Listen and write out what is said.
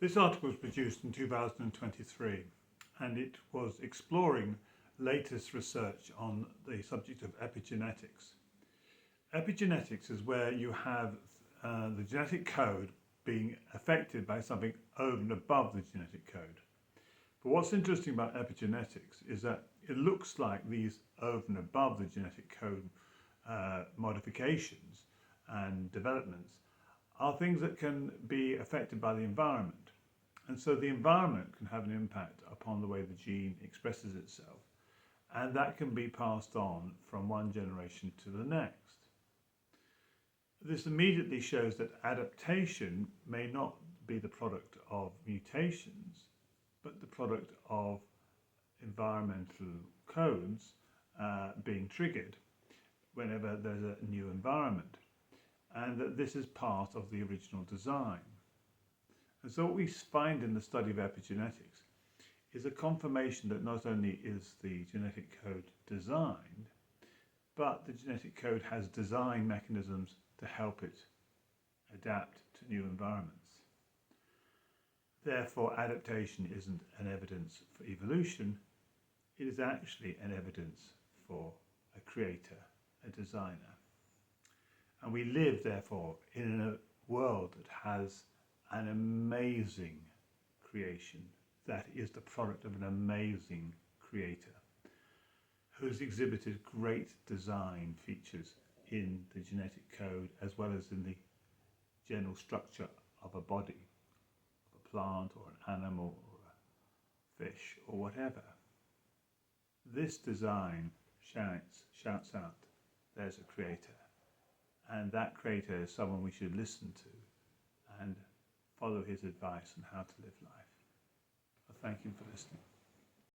This article was produced in 2023 and it was exploring latest research on the subject of epigenetics. Epigenetics is where you have the genetic code being affected by something over and above the genetic code. But what's interesting about epigenetics is that it looks like these over and above the genetic code modifications and developments are things that can be affected by the environment. And so the environment can have an impact upon the way the gene expresses itself, and that can be passed on from one generation to the next. This immediately shows that adaptation may not be the product of mutations, but the product of environmental codes being triggered whenever there's a new environment, and that this is part of the original design. And so what we find in the study of epigenetics is a confirmation that not only is the genetic code designed, but the genetic code has design mechanisms to help it adapt to new environments. Therefore, adaptation isn't an evidence for evolution, it is actually an evidence for a creator, a designer. And we live, therefore, in a world that has an amazing creation that is the product of an amazing creator who's exhibited great design features in the genetic code as well as in the general structure of a body, of a plant or an animal or a fish or whatever. This design shouts out, there's a creator, and that creator is someone we should listen to and follow his advice on how to live life. Thank you for listening.